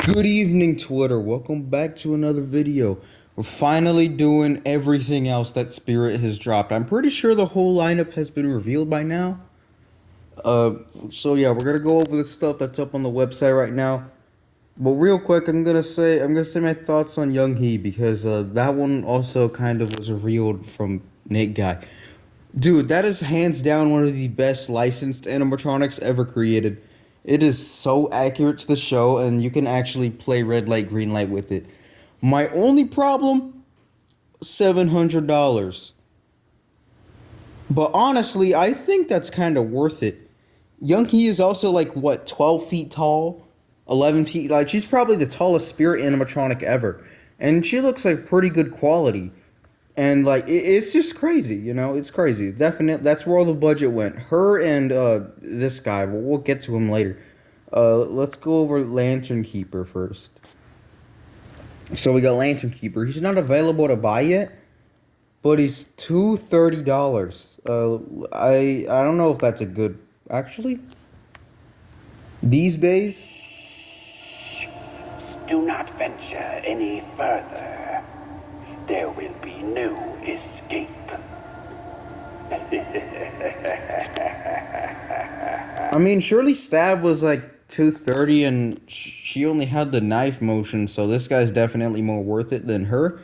Good evening, Twitter. Welcome back to another video. We're finally doing everything else that Spirit has dropped. I'm pretty sure the whole lineup has been revealed by now. So yeah, we're gonna go over the stuff that's up on the website right now. But real quick, I'm gonna say my thoughts on Young Hee because that one also kind of was revealed from Nate Guy. Dude, that is hands down one of the best licensed animatronics ever created. It is so accurate to the show, and you can actually play red light, green light with it. My only problem, $700. But honestly, I think that's kind of worth it. Young Hee is also like, what, 12 feet tall? 11 feet? Like, she's probably the tallest spirit animatronic ever. And she looks like pretty good quality. And like it's just crazy, you know, it's crazy. Definitely, that's where all the budget went. Her and this guy. Well, we'll get to him later. Let's go over Lantern Keeper first. So we got Lantern Keeper. He's not available to buy yet, but he's $230. I don't know if that's a good actually. These days, do not venture any further. There will be no escape. I mean, Shirley Stab was like 230 and she only had the knife motion, so this guy's definitely more worth it than her.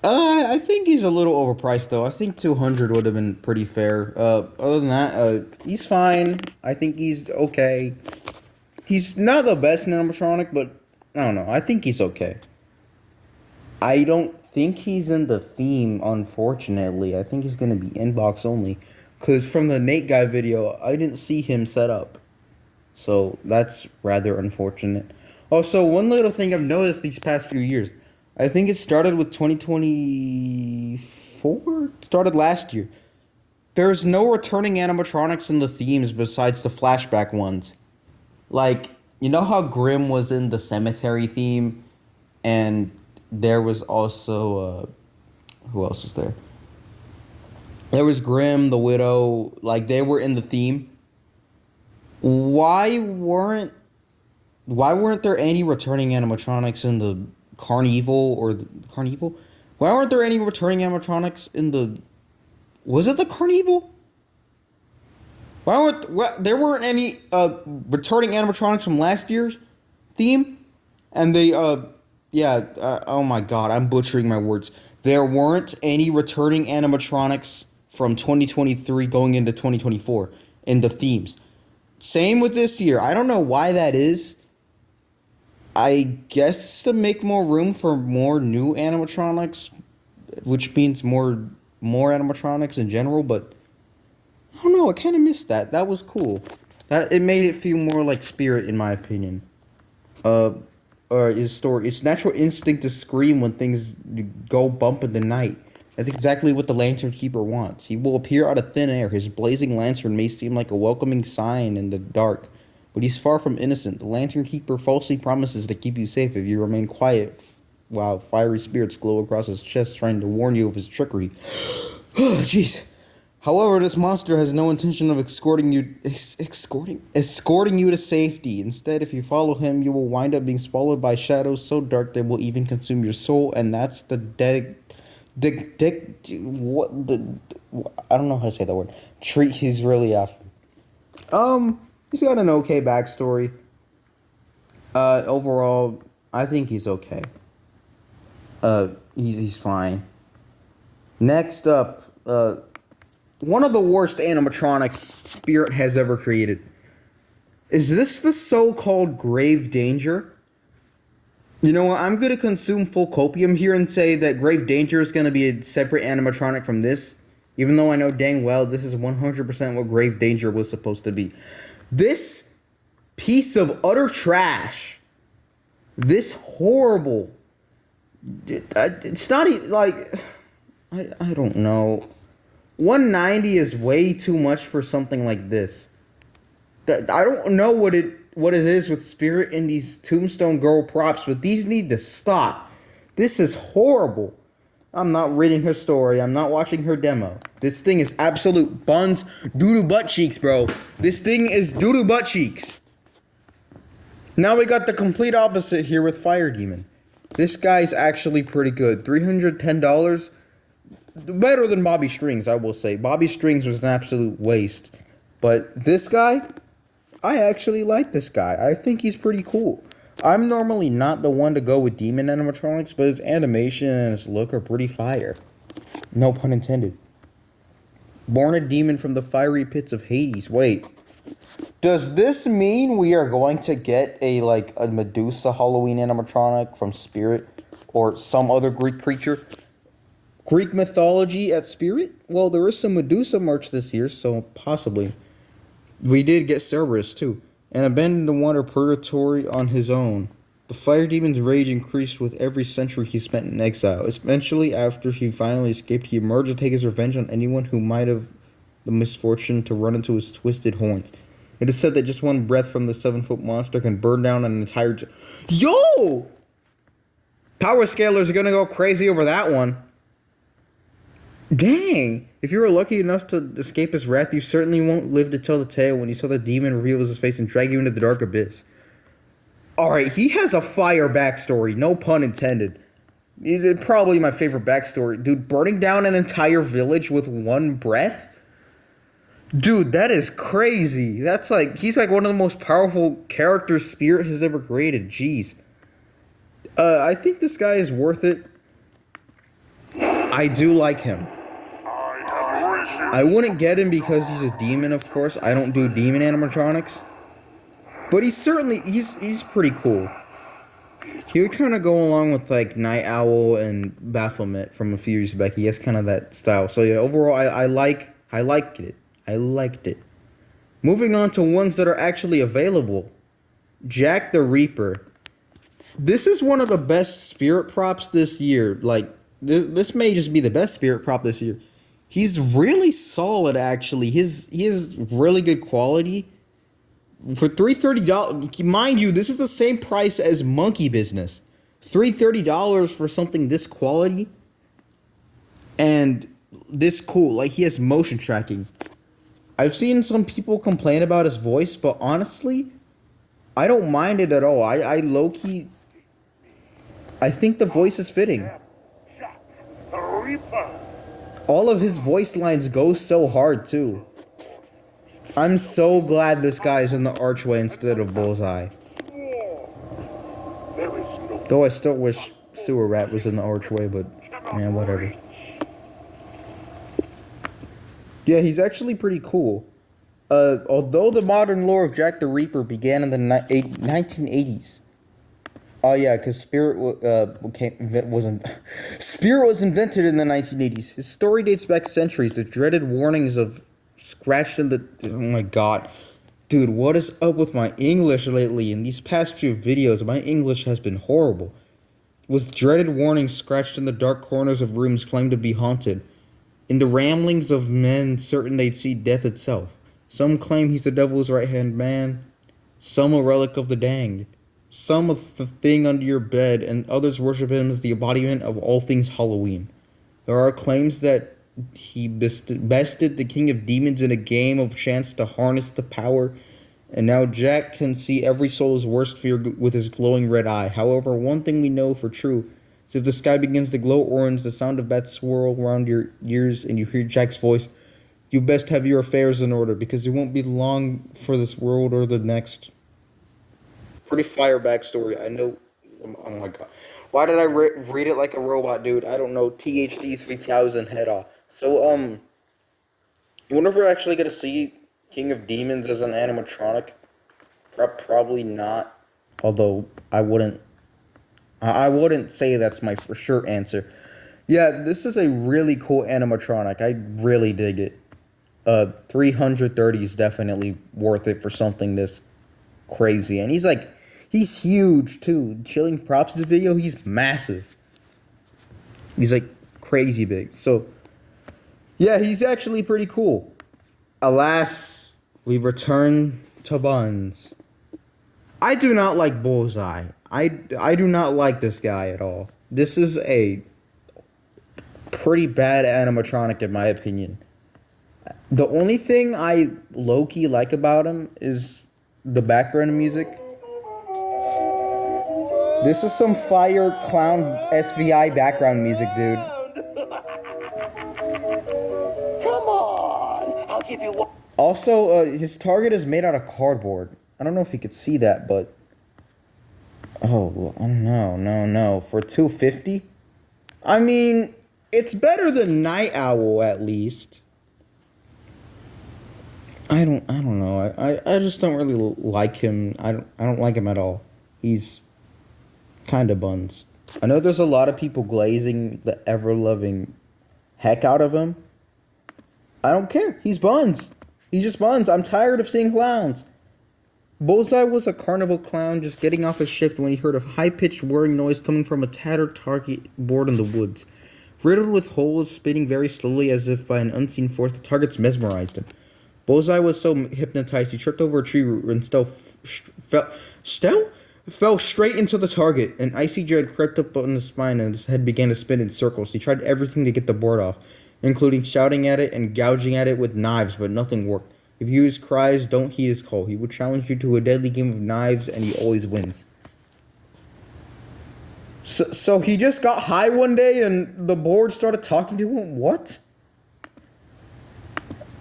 I think he's a little overpriced though. I think 200 would have been pretty fair. Other than that, he's fine. I think he's okay. He's not the best animatronic, but I don't know. I think he's okay. I don't think he's in the theme, unfortunately. I think he's going to be inbox only. Because from the Nate Guy video, I didn't see him set up. So that's rather unfortunate. Also, one little thing I've noticed these past few years. I think it started with 2024? It started last year. There's no returning animatronics in the themes besides the flashback ones. Like, you know how Grimm was in the cemetery theme? And there was also, who else was there? There was Grimm, the Widow, like they were in the theme. Why weren't there any returning animatronics in the Carnival or the Carnival? Why weren't there any returning animatronics in the, was it the Carnival? There weren't any returning animatronics from last year's theme? And they, yeah, oh my god, I'm butchering my words. There weren't any returning animatronics from 2023 going into 2024 in the themes. Same with this year. I don't know why that is. I guess to make more room for more new animatronics, which means more animatronics in general, but I don't know, I kind of missed that. That was cool. It made it feel more like Spirit, in my opinion. Its natural instinct to scream when things go bump in the night. That's exactly what the Lantern Keeper wants. He will appear out of thin air. His blazing lantern may seem like a welcoming sign in the dark, but he's far from innocent. The Lantern Keeper falsely promises to keep you safe if you remain quiet while fiery spirits glow across his chest, trying to warn you of his trickery. Jeez. However, this monster has no intention of escorting you to safety. Instead, if you follow him, you will wind up being swallowed by shadows so dark they will even consume your soul, and that's I don't know how to say that word. Treat he's really after. He's got an okay backstory. Overall, I think he's okay. He's fine. Next up, one of the worst animatronics Spirit has ever created. Is this the so-called Grave Danger? You know what, I'm going to consume full copium here and say that Grave Danger is going to be a separate animatronic from this, even though I know dang well this is 100% what Grave Danger was supposed to be. This piece of utter trash, this horrible, it's not even, like, I don't know. 190 is way too much for something like this. I don't know what it is with Spirit in these Tombstone Girl props, but these need to stop. This is horrible. I'm not reading her story. I'm not watching her demo. This thing is absolute buns, doo-doo butt cheeks, bro. This thing is doo-doo butt cheeks. Now we got the complete opposite here with Fire Demon. This guy's actually pretty good. $310. Better than Bobby Strings, I will say. Bobby Strings was an absolute waste. But this guy, I actually like this guy. I think he's pretty cool. I'm normally not the one to go with demon animatronics, but his animation and his look are pretty fire. No pun intended. Born a demon from the fiery pits of Hades. Wait. Does this mean we are going to get a Medusa Halloween animatronic from Spirit or some other Greek creature? Greek mythology at Spirit? Well, there is some Medusa merch this year, so possibly. We did get Cerberus too, and abandoned the water purgatory on his own. The fire demon's rage increased with every century he spent in exile. Eventually, after he finally escaped, he emerged to take his revenge on anyone who might have the misfortune to run into his twisted horns. It is said that just one breath from the 7-foot monster can burn down an entire... Yo! Power scalers are gonna go crazy over that one. Dang! If you were lucky enough to escape his wrath, you certainly won't live to tell the tale when you saw the demon reveal his face and drag you into the dark abyss. Alright, he has a fire backstory, no pun intended. It's probably my favorite backstory. Dude, burning down an entire village with one breath? Dude, that is crazy. That's he's one of the most powerful characters Spirit has ever created. Jeez. I think this guy is worth it. I do like him. I wouldn't get him because he's a demon, of course. I don't do demon animatronics. But he's pretty cool. He would kind of go along with Night Owl and Baphomet from a few years back. He has kind of that style. So yeah, overall I liked it. I liked it. Moving on to ones that are actually available. Jack the Reaper. This is one of the best Spirit props this year. This may just be the best Spirit prop this year. He's really solid, actually. He has really good quality. For $330, mind you, this is the same price as Monkey Business. $330 for something this quality and this cool. He has motion tracking. I've seen some people complain about his voice, but honestly, I don't mind it at all. I low-key... I think the voice is fitting. All of his voice lines go so hard, too. I'm so glad this guy is in the archway instead of Bullseye. Though I still wish Sewer Rat was in the archway, but, man, whatever. Yeah, he's actually pretty cool. Although the modern lore of Jack the Reaper began in the 1980s. Oh yeah, because Spirit Spirit was invented in the 1980s. His story dates back centuries. The dreaded warnings of scratched in the... Oh my god. Dude, what is up with my English lately? In these past few videos, my English has been horrible. With dreaded warnings scratched in the dark corners of rooms claimed to be haunted. In the ramblings of men certain they'd see death itself. Some claim he's the devil's right-hand man. Some a relic of the danged. Some a thing under your bed, and others worship him as the embodiment of all things Halloween. There are claims that he bested the king of demons in a game of chance to harness the power, and now Jack can see every soul's worst fear with his glowing red eye. However, one thing we know for true is if the sky begins to glow orange, the sound of bats swirl around your ears, and you hear Jack's voice, you best have your affairs in order, because it won't be long for this world or the next. Pretty fire backstory. I know. Oh my god. Why did I read it like a robot, dude? I don't know. THD 3000 head off. So, you wonder if we're actually going to see King of Demons as an animatronic? Probably not. Although, I wouldn't say that's my for sure answer. Yeah, this is a really cool animatronic. I really dig it. 330 is definitely worth it for something this crazy. And he's huge too. Chilling props this video, he's massive. He's crazy big. So yeah, he's actually pretty cool. Alas, we return to Buns. I do not like Bullseye. I do not like this guy at all. This is a pretty bad animatronic in my opinion. The only thing I low-key like about him is the background music. This is some fire clown SVI background music, dude. Come on, I'll give you one. Also, his target is made out of cardboard. I don't know if you could see that, but... Oh, no. For 250? I mean, it's better than Night Owl, at least. I don't know. I just don't really like him. I don't like him at all. He's kind of buns. I know there's a lot of people glazing the ever-loving heck out of him. I don't care. He's buns. He's just buns. I'm tired of seeing clowns. Bullseye was a carnival clown just getting off his shift when he heard a high-pitched whirring noise coming from a tattered target board in the woods. Riddled with holes, spinning very slowly as if by an unseen force, the targets mesmerized him. Bullseye was so hypnotized he tripped over a tree root and fell straight into the target. An icy dread crept up on his spine and his head began to spin in circles. He tried everything to get the board off, including shouting at it and gouging at it with knives, but nothing worked. If you hear his cries, don't heed his call. He will challenge you to a deadly game of knives, and he always wins. So he just got high one day, and the board started talking to him? What?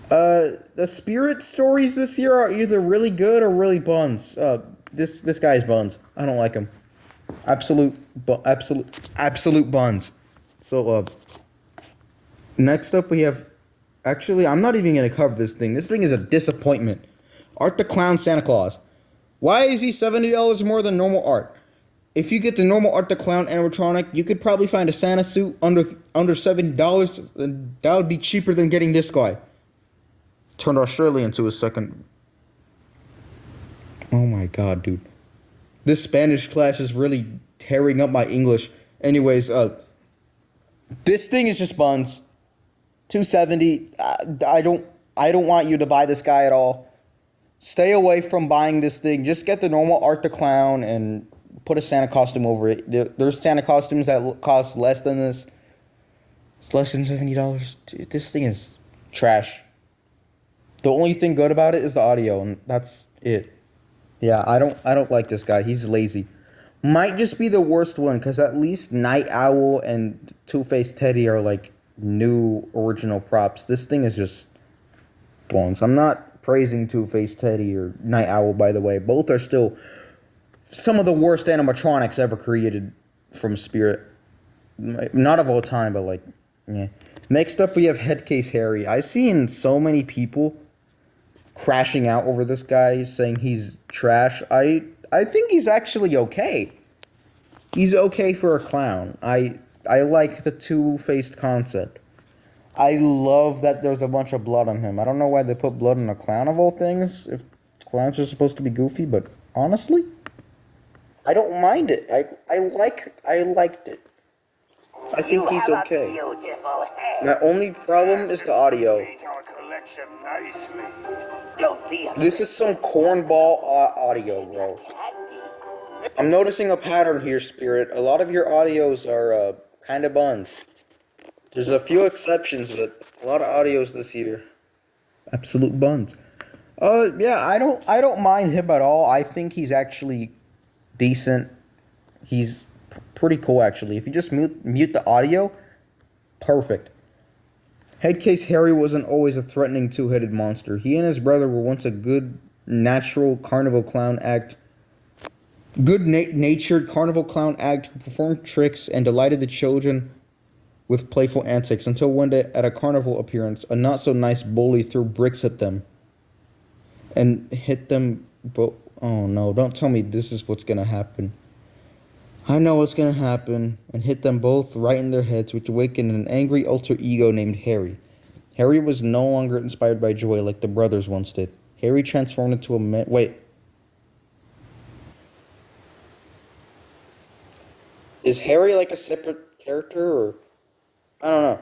The spirit stories this year are either really good or really buns. This guy's buns. I don't like him. Absolute buns. So, next up we have... Actually, I'm not even going to cover this thing. This thing is a disappointment. Art the Clown Santa Claus. Why is he $70 more than normal art? If you get the normal Art the Clown animatronic, you could probably find a Santa suit under $70. And that would be cheaper than getting this guy. Turned Australian to a second. Oh my god, dude. This Spanish class is really tearing up my English. Anyways, this thing is just buns. $270. I don't want you to buy this guy at all. Stay away from buying this thing. Just get the normal Art the Clown and put a Santa costume over it. There's Santa costumes that cost less than this. It's less than $70. Dude, this thing is trash. The only thing good about it is the audio, and that's it. Yeah, I don't like this guy. He's lazy. Might just be the worst one, because at least Night Owl and Two-Faced Teddy are like new original props. This thing is just bones. I'm not praising Two-Faced Teddy or Night Owl, by the way. Both are still some of the worst animatronics ever created from Spirit. Not of all time, but like, yeah. Next up, we have Headcase Harry. I've seen so many people crashing out over this guy, saying he's trash. I think he's actually okay. He's okay for a clown. I like the two-faced concept. I love that there's a bunch of blood on him. I don't know why they put blood on a clown of all things, if clowns are supposed to be goofy, but honestly, I don't mind it. I liked it. I think he's okay. My only problem is the audio. This is some cornball audio, bro. I'm noticing a pattern here, Spirit. A lot of your audios are kind of buns. There's a few exceptions, but a lot of audios this year, absolute buns. Yeah, I don't mind him at all. I think he's actually decent. He's pretty cool, actually. If you just mute the audio, perfect. Headcase Harry wasn't always a threatening two-headed monster. He and his brother were once a good, natural carnival clown act. Good-natured carnival clown act who performed tricks and delighted the children with playful antics until one day at a carnival appearance, a not-so-nice bully threw bricks at them and hit them. Oh no, don't tell me this is what's gonna happen. I know what's gonna happen, and hit them both right in their heads, which awakened an angry alter ego named Harry. Harry was no longer inspired by joy like the brothers once did. Harry transformed into a man. Wait. Is Harry like a separate character, or... I don't know.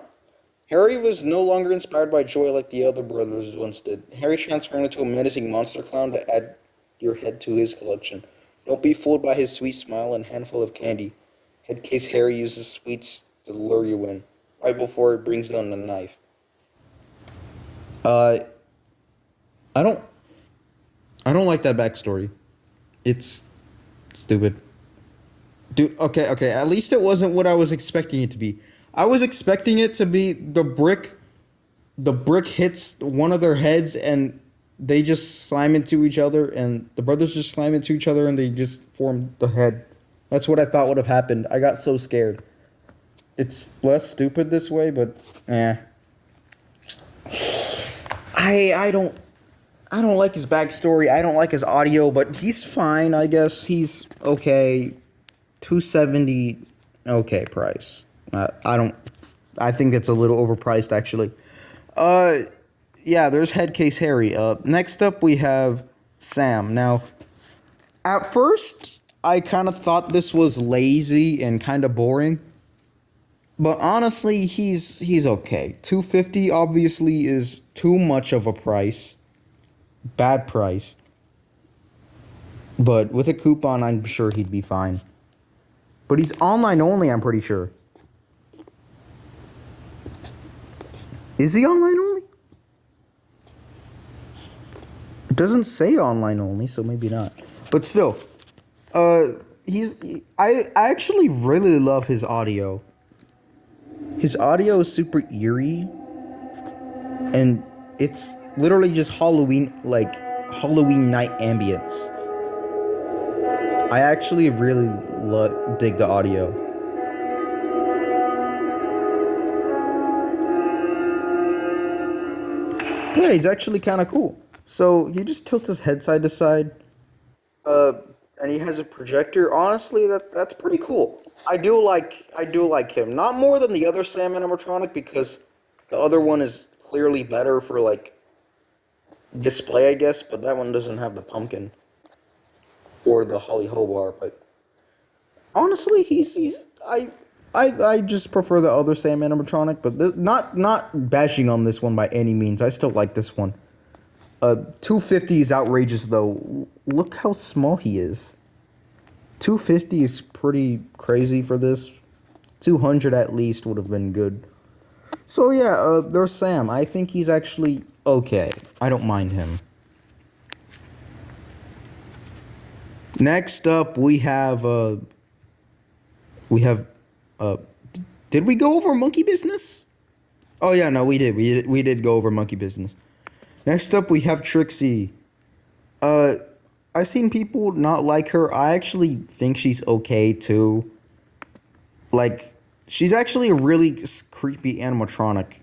Harry was no longer inspired by joy like the other brothers once did. Harry transformed into a menacing monster clown to add your head to his collection. Don't be fooled by his sweet smile and handful of candy. Headcase Harry uses sweets to lure you in, right before it brings down the knife. I don't like that backstory. It's stupid. Dude, okay. At least it wasn't what I was expecting it to be. I was expecting it to be the brick hits one of their heads and they just slam into each other and the brothers just slam into each other and they just form the head. That's what I thought would have happened. I got so scared. It's less stupid this way, but eh. I don't like his backstory. I don't like his audio, but he's fine, I guess. He's okay. 270 okay price. I think it's a little overpriced actually. Uh yeah, there's Headcase Harry. Next up we have Sam. Now, at first I kind of thought this was lazy and kind of boring. But honestly, he's okay. 250 obviously is too much of a price. Bad price. But with a coupon, I'm sure he'd be fine. But he's online only, I'm pretty sure. Is he online only? It doesn't say online only, so maybe not. But still, I actually really love his audio. His audio is super eerie, and it's literally just Halloween, like Halloween night ambience. I actually really dig the audio. Yeah, he's actually kind of cool. So he just tilts his head side to side, uh, and he has a projector. Honestly, that's pretty cool. I do like him. Not more than the other Sam animatronic because the other one is clearly better for like display, I guess. But that one doesn't have the pumpkin or the Holly Hobart. But honestly, he's I just prefer the other Sam animatronic. But not bashing on this one by any means. I still like this one. 250 is outrageous though. Look how small he is. 250 is pretty crazy for this. 200 at least would have been good. So yeah, there's Sam. I think he's actually okay. I don't mind him. Next up, we have uh, did we go over monkey business? Oh yeah, no, we did go over monkey business. Next up, we have Trixie. Uh, I've seen people not like her. I actually think she's okay too. Like, she's actually a really creepy animatronic.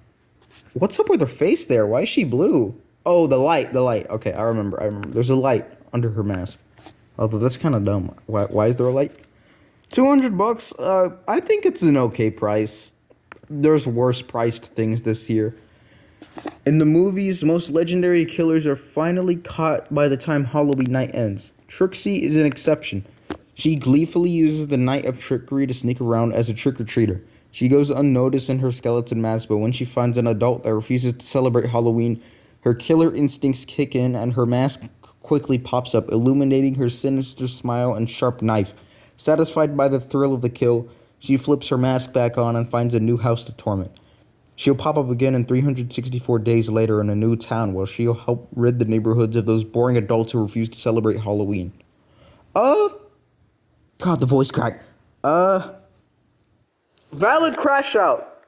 What's up with her face there? Why is she blue? Oh, the light. Okay, I remember. There's a light under her mask. Although that's kind of dumb. Why is there a light? 200 bucks. I think it's an okay price. There's worse priced things this year. In the movies, most legendary killers are finally caught by the time Halloween night ends. Trixie is an exception. She gleefully uses the night of trickery to sneak around as a trick-or-treater. She goes unnoticed in her skeleton mask, but when she finds an adult that refuses to celebrate Halloween, her killer instincts kick in and her mask quickly pops up, illuminating her sinister smile and sharp knife. Satisfied by the thrill of the kill, she flips her mask back on and finds a new house to torment. She'll pop up again in 364 days later in a new town where she'll help rid the neighborhoods of those boring adults who refuse to celebrate Halloween. God, the voice crack. Valid crash out.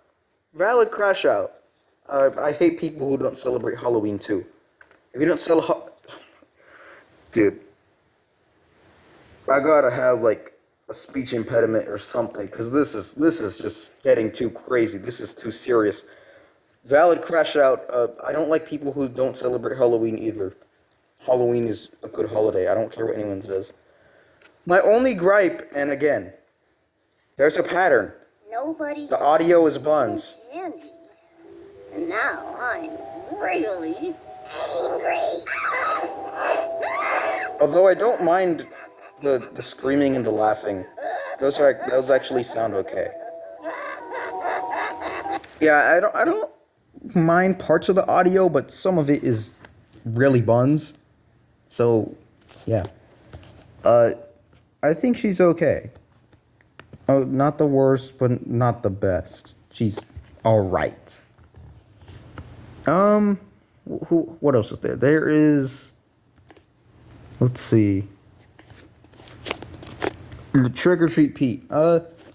Valid crash out. I hate people who don't celebrate Halloween too. If you don't dude, I gotta have like a speech impediment or something because this is just getting too crazy. This is too serious. Valid crash out. I don't like people who don't celebrate Halloween either. Halloween is a good holiday. I don't care what anyone says. My only gripe, and again, there's a pattern. Nobody. The audio is buns. Candy. And now I'm really angry. Although I don't mind the screaming and the laughing. Those actually sound okay. Yeah, I don't mind parts of the audio, but some of it is really buns. So, yeah. I think she's okay. Oh, not the worst, but not the best. She's alright. What else is there? There is... Let's see. Trick or Treat Pete.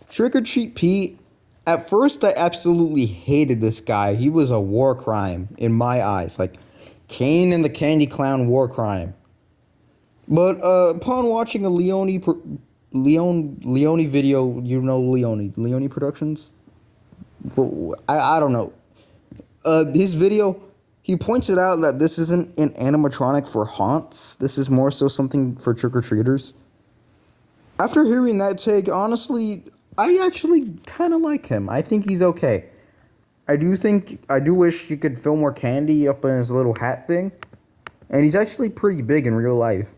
Trick or Treat Pete. At first, I absolutely hated this guy. He was a war crime in my eyes. Like, Kane and the Candy Clown war crime. But upon watching a Leone video, you know Leone Productions. Well, I don't know. His video, he pointed out that this isn't an animatronic for haunts. This is more so something for trick or treaters. After hearing that take, honestly, I actually kind of like him. I think he's okay. I do wish he could fill more candy up in his little hat thing. And he's actually pretty big in real life.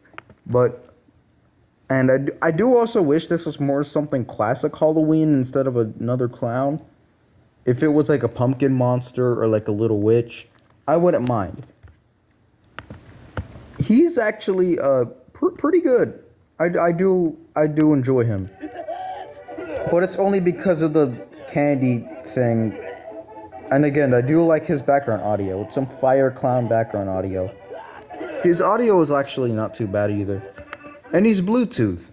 And I do also wish this was more something classic Halloween instead of another clown. If it was like a pumpkin monster or like a little witch, I wouldn't mind. He's actually pretty good. I do enjoy him. But it's only because of the candy thing. And again, I do like his background audio. It's some fire clown background audio. His audio is actually not too bad either. And he's Bluetooth.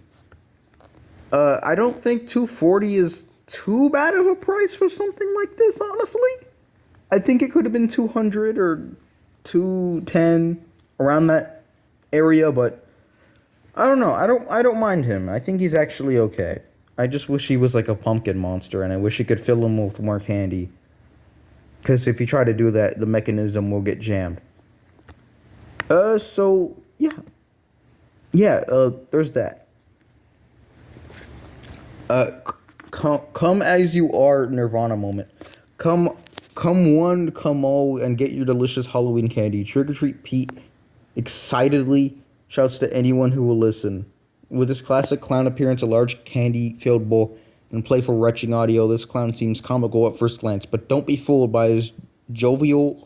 I don't think $240 is too bad of a price for something like this, honestly. I think it could have been $200 or $210, around that area, but I don't know. I don't mind him. I think he's actually okay. I just wish he was like a pumpkin monster, and I wish he could fill him with more candy. Because if you try to do that, the mechanism will get jammed. So, yeah. Yeah, there's that. Come as you are, Nirvana moment. Come one, come all, and get your delicious Halloween candy. Trick or Treat Pete excitedly shouts to anyone who will listen. With his classic clown appearance, a large candy-filled bowl, and playful retching audio, this clown seems comical at first glance, but don't be fooled by his jovial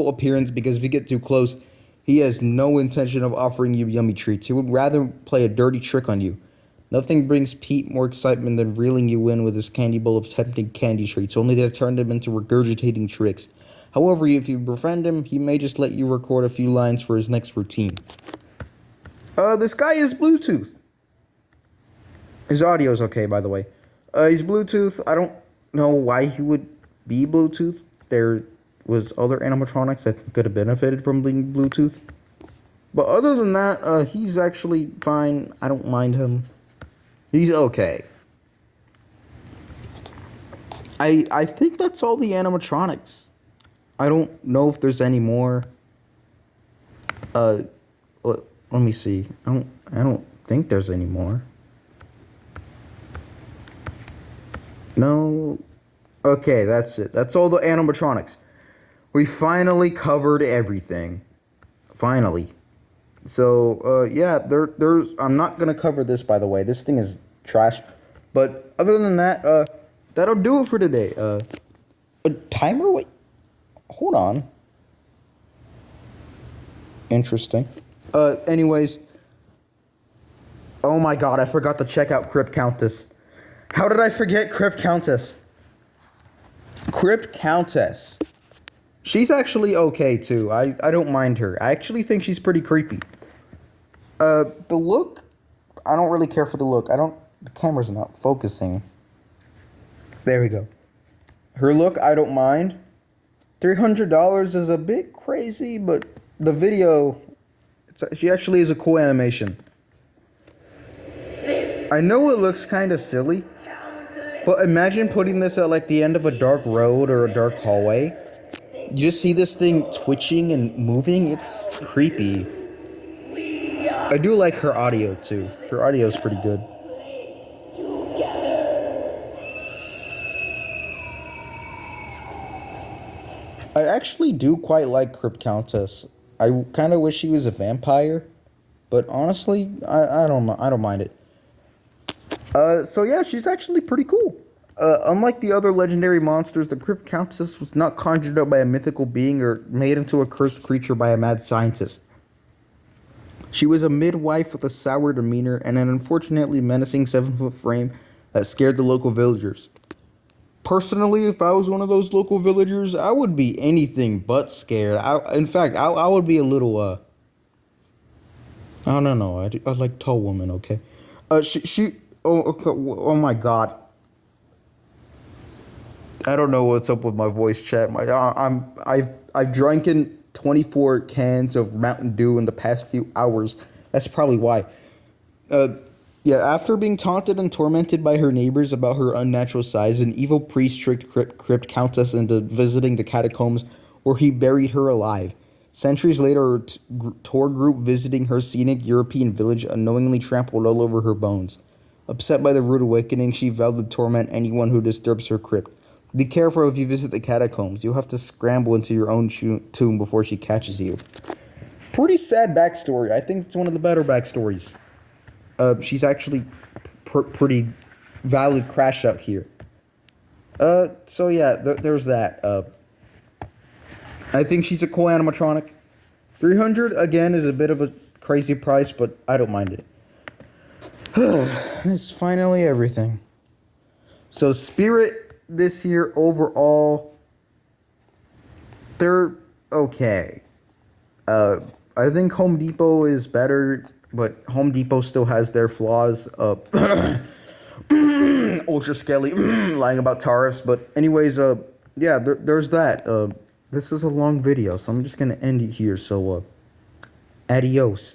appearance, because if you get too close, he has no intention of offering you yummy treats. He would rather play a dirty trick on you. Nothing brings Pete more excitement than reeling you in with his candy bowl of tempting candy treats, only to turn them into regurgitating tricks. However, if you befriend him, he may just let you record a few lines for his next routine. This guy is Bluetooth. His audio is okay, by the way. He's Bluetooth. I don't know why he would be Bluetooth. There was other animatronics that could have benefited from being Bluetooth. But other than that, he's actually fine. I don't mind him. He's okay. I think that's all the animatronics. I don't know if there's any more. Let me see. I don't think there's any more. No. Okay, that's it. That's all the animatronics. We finally covered everything. Finally. So, yeah, there's... I'm not going to cover this, by the way. This thing is trash. But other than that, that'll do it for today. A timer? Wait. Hold on. Interesting. Anyways. Oh my god, I forgot to check out Crypt Countess. How did I forget Crypt Countess? Crypt Countess. She's actually okay, too. I don't mind her. I actually think she's pretty creepy. The look, I don't really care for the look. The camera's not focusing. There we go. Her look, I don't mind. $300 is a bit crazy, but the video, she actually is a cool animation. I know it looks kind of silly, but imagine putting this at like the end of a dark road or a dark hallway. You just see this thing twitching and moving. It's creepy. I do like her audio too. Her audio is pretty good. I actually do quite like Crypt Countess. I kind of wish she was a vampire, but honestly, I don't mind it. So yeah, she's actually pretty cool. Unlike the other legendary monsters, the Crypt Countess was not conjured up by a mythical being or made into a cursed creature by a mad scientist. She was a midwife with a sour demeanor and an unfortunately menacing 7-foot frame that scared the local villagers. Personally, if I was one of those local villagers, I would be anything but scared. In fact, I would be a little, I don't know. I like tall women, okay? Oh, okay, oh my god. I don't know what's up with my voice chat. I've drinking 24 cans of Mountain Dew in the past few hours. That's probably why. Uh, yeah, after being taunted and tormented by her neighbors about her unnatural size, an evil priest tricked Crypt Countess into visiting the catacombs where he buried her alive. Centuries later, tour group visiting her scenic European village unknowingly trampled all over her bones. Upset by the rude awakening, she vowed to torment anyone who disturbs her crypt. Be careful if you visit the catacombs. You'll have to scramble into your own tomb before she catches you. Pretty sad backstory. I think it's one of the better backstories. She's actually pretty valid crash out here. So yeah, there's that. I think she's a cool animatronic. 300 again is a bit of a crazy price, but I don't mind it. That's finally everything. So Spirit this year overall, they're okay. I think Home Depot is better, but Home Depot still has their flaws. Ultra scaly lying about tariffs, but anyways, yeah, there's that. This is a long video, so I'm just gonna end it here. So, adios.